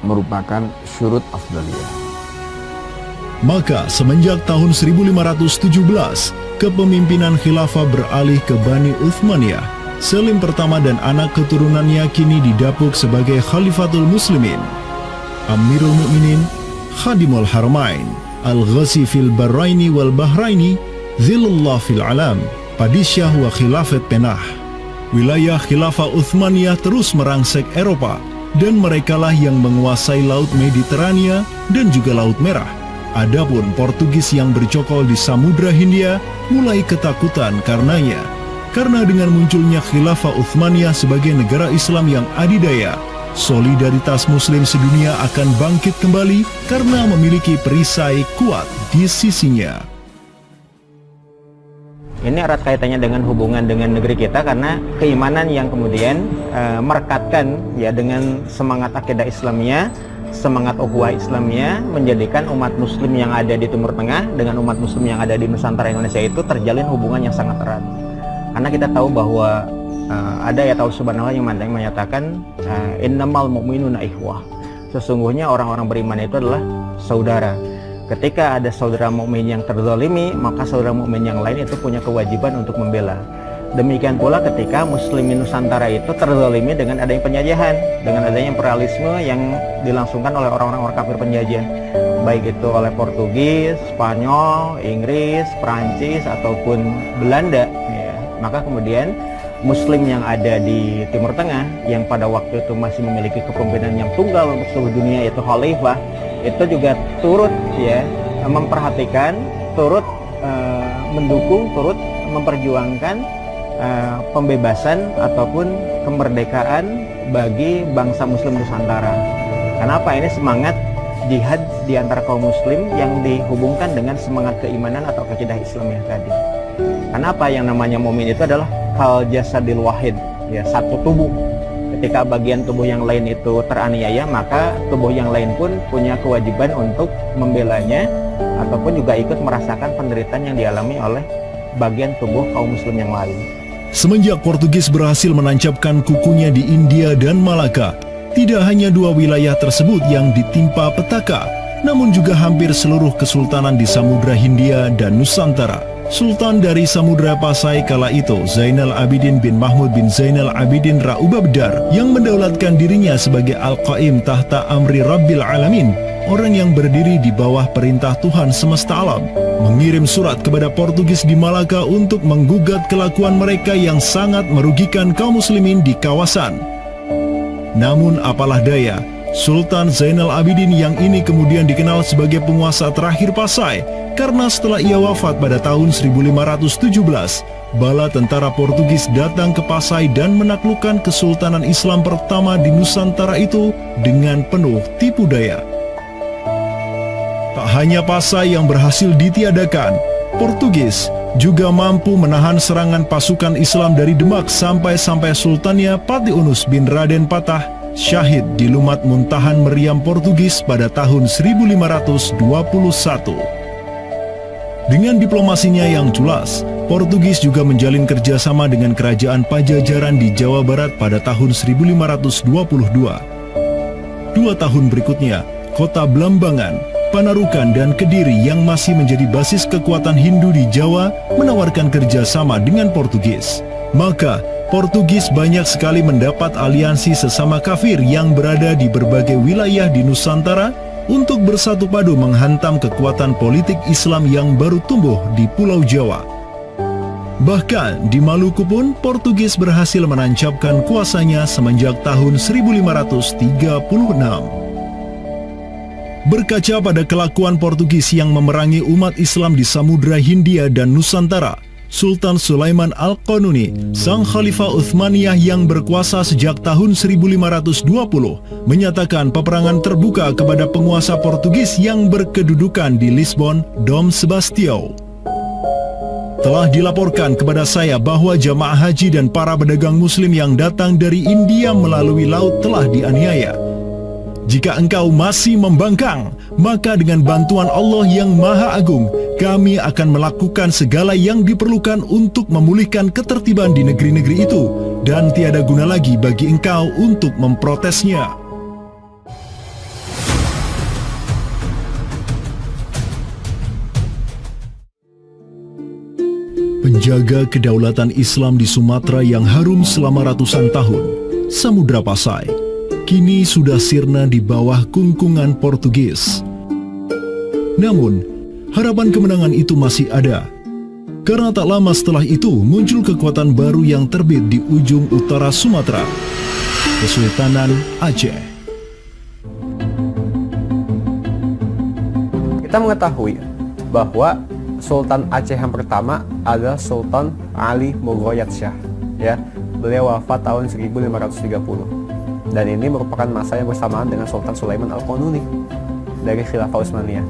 Speaker 4: merupakan syurut afdaliyah.
Speaker 3: Maka semenjak tahun 1517, kepemimpinan khilafah beralih ke Bani Uthmaniyah. Selim pertama dan anak keturunannya kini didapuk sebagai Khalifatul Muslimin. Amirul Mukminin, Khadimul Haramain, Al-Ghazi fil Bahraini wal Bahraini, Zilullah fil Alam, Padisyah wa Khilafat Penah. Wilayah khilafah Uthmaniyah terus merangsek Eropa, dan merekalah yang menguasai Laut Mediterania dan juga Laut Merah. Adapun Portugis yang bercokol di Samudra Hindia mulai ketakutan karenanya. Karena dengan munculnya khilafah Uthmaniyah sebagai negara Islam yang adidaya, solidaritas Muslim sedunia akan bangkit kembali karena memiliki perisai kuat di sisinya.
Speaker 5: Ini erat kaitannya dengan hubungan dengan negeri kita, karena keimanan yang kemudian merekatkan ya dengan semangat akidah Islamnya, semangat ukhuwah Islamnya, menjadikan umat muslim yang ada di Timur Tengah dengan umat muslim yang ada di Nusantara Indonesia itu terjalin hubungan yang sangat erat. Karena kita tahu bahwa ada ayat Allah Subhanahu wa Ta'ala yang menyatakan innamal mu'minuna ikhwah. Sesungguhnya orang-orang beriman itu adalah saudara. ketika ada saudara mukmin yang terzalimi, maka saudara mukmin yang lain itu punya kewajiban untuk membela. Demikian pula ketika muslimin Nusantara itu terzalimi dengan adanya penjajahan, dengan adanya imperialisme yang dilangsungkan oleh orang-orang kafir penjajah, baik itu oleh Portugis, Spanyol, Inggris, Perancis ataupun Belanda, ya. Maka kemudian Muslim yang ada di Timur Tengah yang pada waktu itu masih memiliki kepemimpinan yang tunggal untuk seluruh dunia, yaitu khalifah, itu juga turut ya memperhatikan, turut mendukung, turut memperjuangkan pembebasan ataupun kemerdekaan bagi bangsa Muslim Nusantara. Kenapa? Ini semangat jihad di antara kaum Muslim yang dihubungkan dengan semangat keimanan atau akidah Islam yang tadi. Kenapa? Yang namanya mukmin itu adalah kal jasadil wahid, ya, satu tubuh. Ketika bagian tubuh yang lain itu teraniaya, maka tubuh yang lain pun punya kewajiban untuk membelanya ataupun juga ikut merasakan penderitaan yang dialami oleh bagian tubuh kaum Muslim yang lain.
Speaker 3: Semenjak Portugis berhasil menancapkan kukunya di India dan Malaka, tidak hanya dua wilayah tersebut yang ditimpa petaka, namun juga hampir seluruh kesultanan di Samudra Hindia dan Nusantara. Sultan dari Samudra Pasai kala itu, Zainal Abidin bin Mahmud bin Zainal Abidin Ra'ubabdar, yang mendaulatkan dirinya sebagai Al-Qaim tahta Amri Rabbil Alamin, orang yang berdiri di bawah perintah Tuhan semesta alam, mengirim surat kepada Portugis di Malaka untuk menggugat kelakuan mereka yang sangat merugikan kaum muslimin di kawasan. Namun apalah daya, Sultan Zainal Abidin yang ini kemudian dikenal sebagai penguasa terakhir Pasai, karena setelah ia wafat pada tahun 1517, bala tentara Portugis datang ke Pasai dan menaklukkan kesultanan Islam pertama di Nusantara itu dengan penuh tipu daya. Tak hanya Pasai yang berhasil ditiadakan, Portugis juga mampu menahan serangan pasukan Islam dari Demak sampai sultannya Pati Unus bin Raden Patah syahid di Lumat Muntahan Meriam Portugis pada tahun 1521. Dengan diplomasinya yang culas, Portugis juga menjalin kerjasama dengan kerajaan Pajajaran di Jawa Barat pada tahun 1522. 2 tahun berikutnya, kota Blambangan, Panarukan dan Kediri yang masih menjadi basis kekuatan Hindu di Jawa menawarkan kerjasama dengan Portugis. Maka, Portugis banyak sekali mendapat aliansi sesama kafir yang berada di berbagai wilayah di Nusantara untuk bersatu padu menghantam kekuatan politik Islam yang baru tumbuh di Pulau Jawa. Bahkan di Maluku pun Portugis berhasil menancapkan kuasanya semenjak tahun 1536. Berkaca pada kelakuan Portugis yang memerangi umat Islam di Samudra Hindia dan Nusantara, Sultan Sulaiman Al-Qanuni, sang Khalifah Uthmaniyah yang berkuasa sejak tahun 1520, menyatakan peperangan terbuka kepada penguasa Portugis yang berkedudukan di Lisbon, Dom Sebastião. Telah dilaporkan kepada saya bahwa jamaah haji dan para pedagang muslim yang datang dari India melalui laut telah dianiaya. Jika engkau masih membangkang, maka dengan bantuan Allah yang Maha Agung, kami akan melakukan segala yang diperlukan untuk memulihkan ketertiban di negeri-negeri itu, dan tiada guna lagi bagi engkau untuk memprotesnya. Penjaga kedaulatan Islam di Sumatera yang harum selama ratusan tahun, Samudra Pasai, kini sudah sirna di bawah kungkungan Portugis. Namun, harapan kemenangan itu masih ada. Karena tak lama setelah itu muncul kekuatan baru yang terbit di ujung utara Sumatera, Kesultanan Aceh.
Speaker 6: Kita mengetahui bahwa Sultan Aceh yang pertama adalah Sultan Ali Mughayat Shah. Ya, beliau wafat tahun 1530. Dan ini merupakan masa yang bersamaan dengan Sultan Sulaiman Al-Qanuni dari Khilafah Utsmaniyah.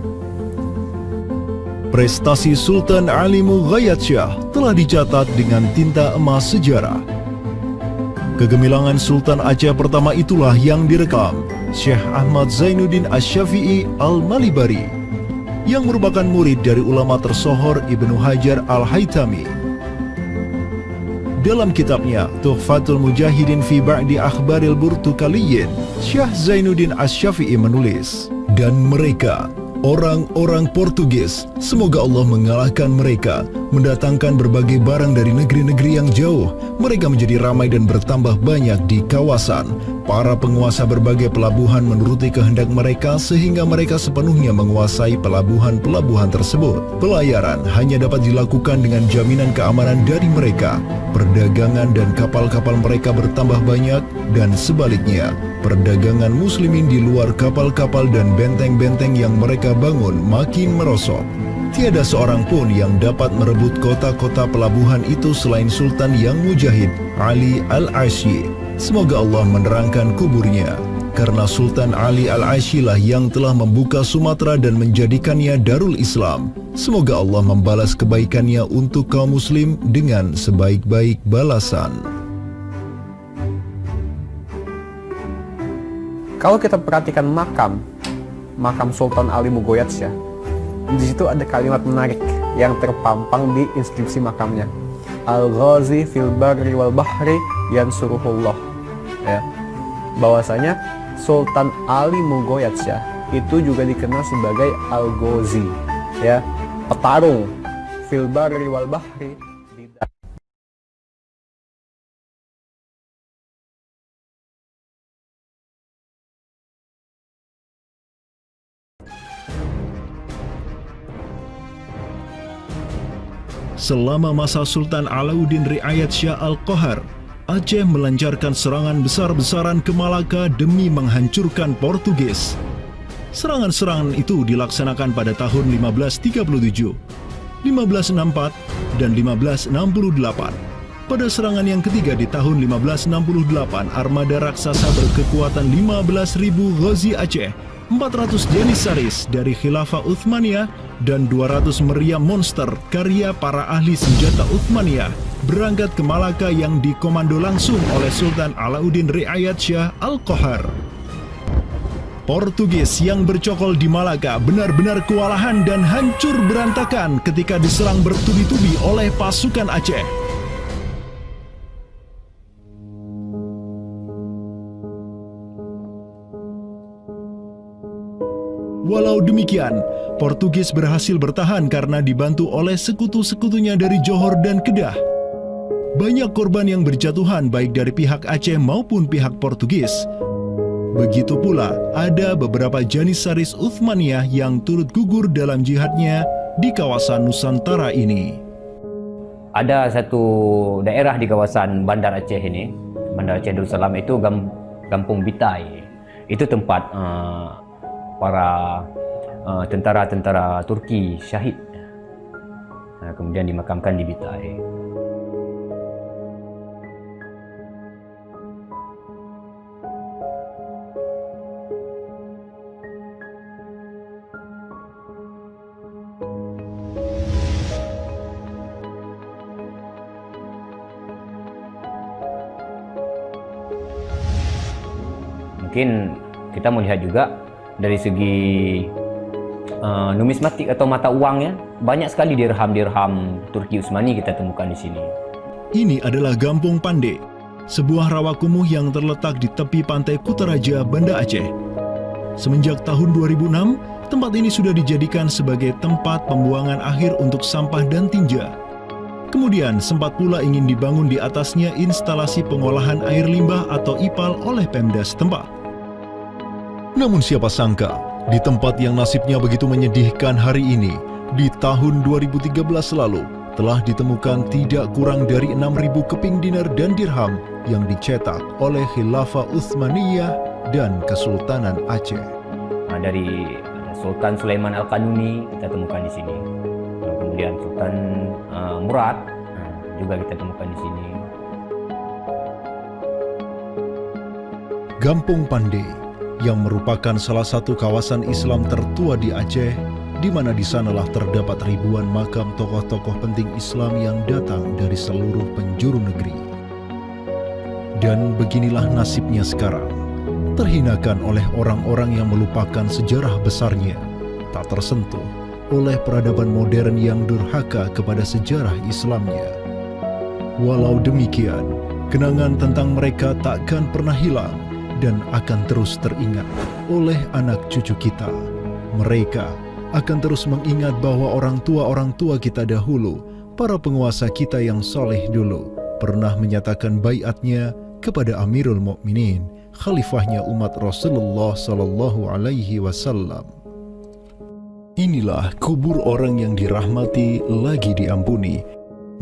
Speaker 3: Prestasi Sultan Ali Mughayat Shah telah dicatat dengan tinta emas sejarah. Kegemilangan Sultan Aceh pertama itulah yang direkam Syekh Ahmad Zainuddin Asy-Syafi'i Al-Malibari, yang merupakan murid dari ulama tersohor Ibnu Hajar Al-Haytami. Dalam kitabnya Tuhfatul Mujahidin fi Ba'di Akhbaril Burtukaliyin, Syekh Zainuddin Asy-Syafi'i menulis, dan mereka Orang-orang Portugis, semoga Allah mengalahkan mereka, mendatangkan berbagai barang dari negeri-negeri yang jauh. Mereka menjadi ramai dan bertambah banyak di kawasan. Para penguasa berbagai pelabuhan menuruti kehendak mereka sehingga mereka sepenuhnya menguasai pelabuhan-pelabuhan tersebut. Pelayaran hanya dapat dilakukan dengan jaminan keamanan dari mereka. Perdagangan dan kapal-kapal mereka bertambah banyak dan sebaliknya. Perdagangan muslimin di luar kapal-kapal dan benteng-benteng yang mereka bangun makin merosot. Tiada seorang pun yang dapat merebut kota-kota pelabuhan itu selain Sultan yang mujahid, Ali Al-Ashi. Semoga Allah menerangkan kuburnya. Karena Sultan Ali Al-Ashi lah yang telah membuka Sumatera dan menjadikannya Darul Islam. Semoga Allah membalas kebaikannya untuk kaum muslim dengan sebaik-baik balasan.
Speaker 6: Kalau kita perhatikan makam Sultan Ali Mugoyatsyah, di situ ada kalimat menarik yang terpampang di inskripsi makamnya. Al-Ghazi fil barri wal bahri yansuruhullah. Ya. Bahwasanya Sultan Ali Mugoyatsyah itu juga dikenal sebagai Al-Ghazi, ya, petarung fil barri wal bahri.
Speaker 3: Selama masa Sultan Alauddin Riayat Shah Al-Qahar, Aceh melancarkan serangan besar-besaran ke Malaka demi menghancurkan Portugis. Serangan-serangan itu dilaksanakan pada tahun 1537, 1564, dan 1568. Pada serangan yang ketiga di tahun 1568, armada raksasa berkekuatan 15.000 Ghazi Aceh, 400 Janissaris dari Khilafah Uthmaniyah, dan 200 meriam monster karya para ahli senjata Uthmaniyah berangkat ke Malaka yang dikomando langsung oleh Sultan Alauddin Riayat Shah Al-Qahar. Portugis yang bercokol di Malaka benar-benar kewalahan dan hancur berantakan ketika diserang bertubi-tubi oleh pasukan Aceh. Walau demikian, Portugis berhasil bertahan karena dibantu oleh sekutu-sekutunya dari Johor dan Kedah. Banyak korban yang berjatuhan baik dari pihak Aceh maupun pihak Portugis. Begitu pula ada beberapa Janissaris Uthmaniyah yang turut gugur dalam jihadnya di kawasan Nusantara ini.
Speaker 8: Ada satu daerah di kawasan Bandar Aceh ini, Bandar Aceh Darussalam itu Kampung Bitai. Itu tempat para tentara-tentara Turki syahid, kemudian dimakamkan di Bitai. Mungkin kita melihat juga dari segi numismatik atau mata uangnya, banyak sekali dirham-dirham Turki Utsmani kita temukan di sini.
Speaker 3: Ini adalah Gampung Pande, sebuah rawa kumuh yang terletak di tepi pantai Kutaraja, Banda Aceh. Semenjak tahun 2006, tempat ini sudah dijadikan sebagai tempat pembuangan akhir untuk sampah dan tinja. Kemudian sempat pula ingin dibangun di atasnya instalasi pengolahan air limbah atau IPAL oleh Pemda setempat. Namun siapa sangka, di tempat yang nasibnya begitu menyedihkan hari ini, di tahun 2013 lalu, telah ditemukan tidak kurang dari 6.000 keping dinar dan dirham yang dicetak oleh Khilafah Utsmaniyah dan Kesultanan Aceh.
Speaker 8: Dari Sultan Sulaiman Al-Kanuni kita temukan di sini. Kemudian Sultan Murad juga kita temukan di sini.
Speaker 3: Gampung Pande yang merupakan salah satu kawasan Islam tertua di Aceh, di mana di sanalah terdapat ribuan makam tokoh-tokoh penting Islam yang datang dari seluruh penjuru negeri. Dan beginilah nasibnya sekarang, terhinakan oleh orang-orang yang melupakan sejarah besarnya, tak tersentuh oleh peradaban modern yang durhaka kepada sejarah Islamnya. Walau demikian, kenangan tentang mereka takkan pernah hilang dan akan terus teringat oleh anak cucu kita. Mereka akan terus mengingat bahwa orang tua kita dahulu, para penguasa kita yang soleh dulu, pernah menyatakan baiatnya kepada Amirul Mukminin, khalifahnya umat Rasulullah Sallallahu Alaihi Wasallam. Inilah kubur orang yang dirahmati lagi diampuni.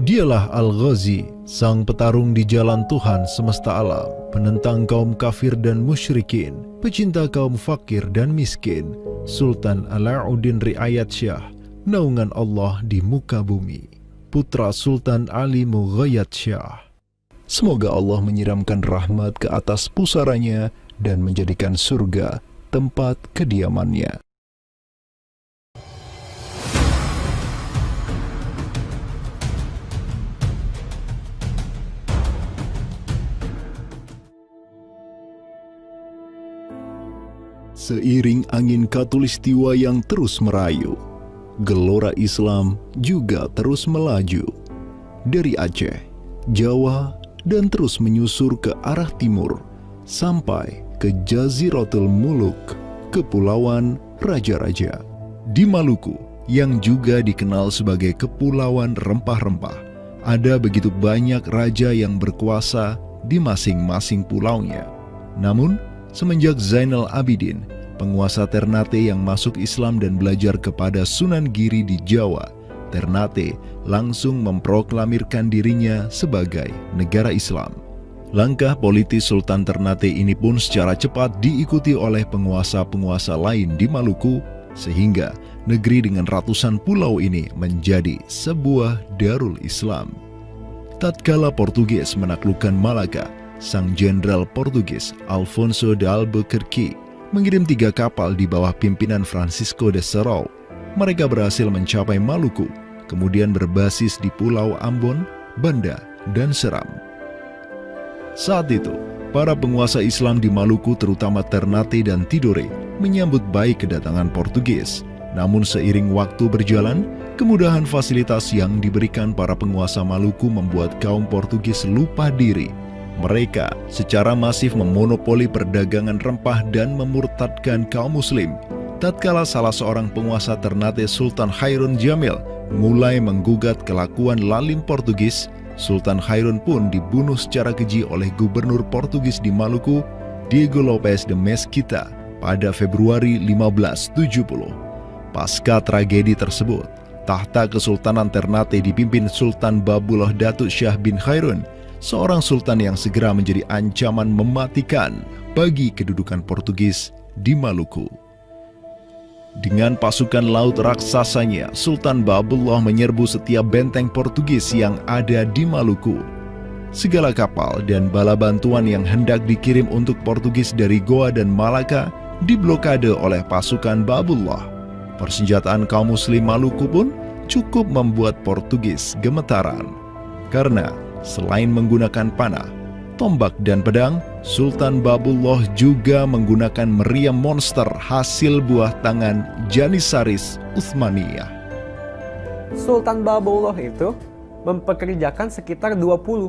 Speaker 3: Dialah Al-Ghazi, sang petarung di jalan Tuhan semesta alam, penentang kaum kafir dan musyrikin, pecinta kaum fakir dan miskin, Sultan Alauddin Riayat Shah, naungan Allah di muka bumi, putra Sultan Ali Mughayat Shah. Semoga Allah menyiramkan rahmat ke atas pusaranya dan menjadikan surga tempat kediamannya. Seiring angin Katulistiwa yang terus merayu, gelora Islam juga terus melaju dari Aceh, Jawa, dan terus menyusur ke arah timur sampai ke Jaziratul Muluk, Kepulauan Raja-Raja. Di Maluku, yang juga dikenal sebagai Kepulauan Rempah-Rempah, ada begitu banyak raja yang berkuasa di masing-masing pulaunya. Namun, semenjak Zainal Abidin, penguasa Ternate yang masuk Islam dan belajar kepada Sunan Giri di Jawa, Ternate langsung memproklamirkan dirinya sebagai negara Islam. Langkah politis Sultan Ternate ini pun secara cepat diikuti oleh penguasa-penguasa lain di Maluku, sehingga negeri dengan ratusan pulau ini menjadi sebuah darul Islam. Tatkala Portugis menaklukkan Malaka, sang jenderal Portugis Alfonso de Albuquerque mengirim 3 kapal di bawah pimpinan Francisco de Serrao. Mereka berhasil mencapai Maluku, kemudian berbasis di Pulau Ambon, Banda, dan Seram. Saat itu, para penguasa Islam di Maluku terutama Ternate dan Tidore menyambut baik kedatangan Portugis. Namun seiring waktu berjalan, kemudahan fasilitas yang diberikan para penguasa Maluku membuat kaum Portugis lupa diri. Mereka secara masif memonopoli perdagangan rempah dan memurtadkan kaum muslim. Tatkala salah seorang penguasa Ternate, Sultan Hairun Jamil, mulai menggugat kelakuan lalim Portugis, Sultan Hairun pun dibunuh secara keji oleh gubernur Portugis di Maluku, Diego Lopes de Mesquita, pada Februari 1570. Pasca tragedi tersebut, tahta Kesultanan Ternate dipimpin Sultan Babullah Datuk Shah bin Hairun, seorang sultan yang segera menjadi ancaman mematikan bagi kedudukan Portugis di Maluku. Dengan pasukan laut raksasanya, Sultan Babullah menyerbu setiap benteng Portugis yang ada di Maluku. Segala kapal dan bala bantuan yang hendak dikirim untuk Portugis dari Goa dan Malaka diblokade oleh pasukan Babullah. Persenjataan kaum muslim Maluku pun cukup membuat Portugis gemetaran. Karena selain menggunakan panah, tombak, dan pedang, Sultan Babullah juga menggunakan meriam monster hasil buah tangan Janissaris Utsmaniyah.
Speaker 6: Sultan Babullah itu mempekerjakan sekitar 20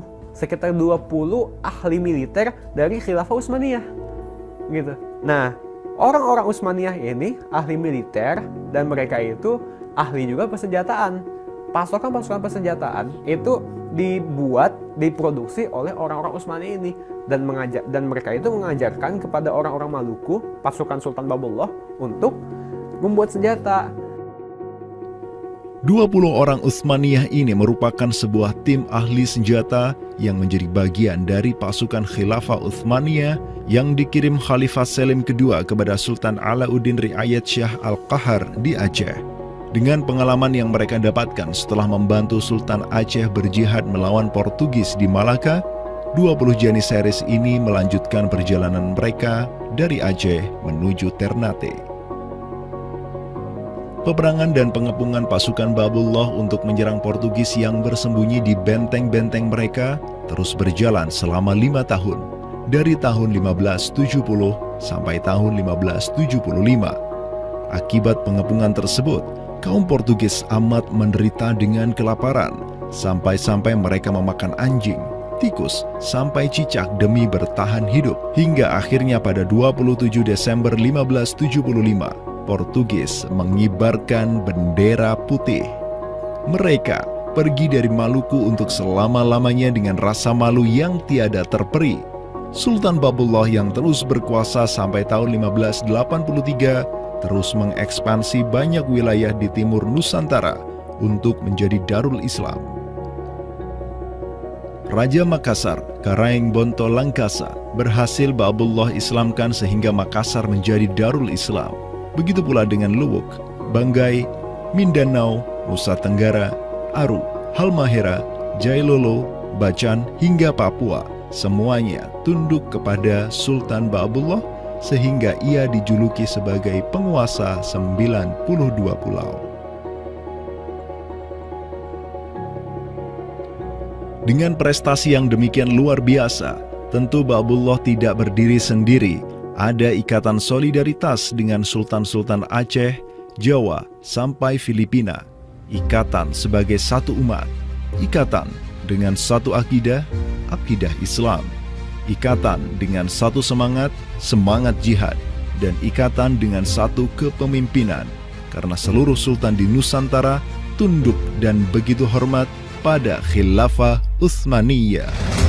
Speaker 6: ahli militer dari Khilafah Utsmaniyah. Gitu. Nah, orang-orang Utsmaniyah ini ahli militer dan mereka itu ahli juga persenjataan. Pasukan-pasukan persenjataan itu diproduksi oleh orang-orang Utsmani ini dan mereka itu mengajarkan kepada orang-orang Maluku, pasukan Sultan Babullah, untuk membuat senjata.
Speaker 3: 20 orang Utsmaniyah ini merupakan sebuah tim ahli senjata yang menjadi bagian dari pasukan Khilafah Utsmaniyah yang dikirim Khalifah Selim kedua kepada Sultan Alauddin Riayat Shah Al-Qahar di Aceh. Dengan pengalaman yang mereka dapatkan setelah membantu Sultan Aceh berjihad melawan Portugis di Malaka, 20 Janissaris ini melanjutkan perjalanan mereka dari Aceh menuju Ternate. Peperangan dan pengepungan pasukan Babullah untuk menyerang Portugis yang bersembunyi di benteng-benteng mereka terus berjalan selama 5 tahun, dari tahun 1570 sampai tahun 1575. Akibat pengepungan tersebut, kaum Portugis amat menderita dengan kelaparan, sampai-sampai mereka memakan anjing, tikus, sampai cicak demi bertahan hidup. Hingga akhirnya pada 27 Desember 1575, Portugis mengibarkan bendera putih. Mereka pergi dari Maluku untuk selama-lamanya dengan rasa malu yang tiada terperi. Sultan Babullah yang terus berkuasa sampai tahun 1583 terus mengekspansi banyak wilayah di timur Nusantara untuk menjadi Darul Islam. Raja Makassar, Karaeng Bonto Langkasa, berhasil Babullah Islamkan sehingga Makassar menjadi Darul Islam. Begitu pula dengan Luwuk, Banggai, Mindanao, Nusa Tenggara, Aru, Halmahera, Jailolo, Bacan, hingga Papua. Semuanya tunduk kepada Sultan Babullah sehingga ia dijuluki sebagai penguasa 92 pulau. Dengan prestasi yang demikian luar biasa, tentu Babullah tidak berdiri sendiri. Ada ikatan solidaritas dengan sultan-sultan Aceh, Jawa, sampai Filipina. Ikatan sebagai satu umat, ikatan dengan satu akidah, akidah Islam, ikatan dengan satu semangat, semangat jihad, dan ikatan dengan satu kepemimpinan, karena seluruh sultan di Nusantara tunduk dan begitu hormat pada Khilafah Utsmaniyah.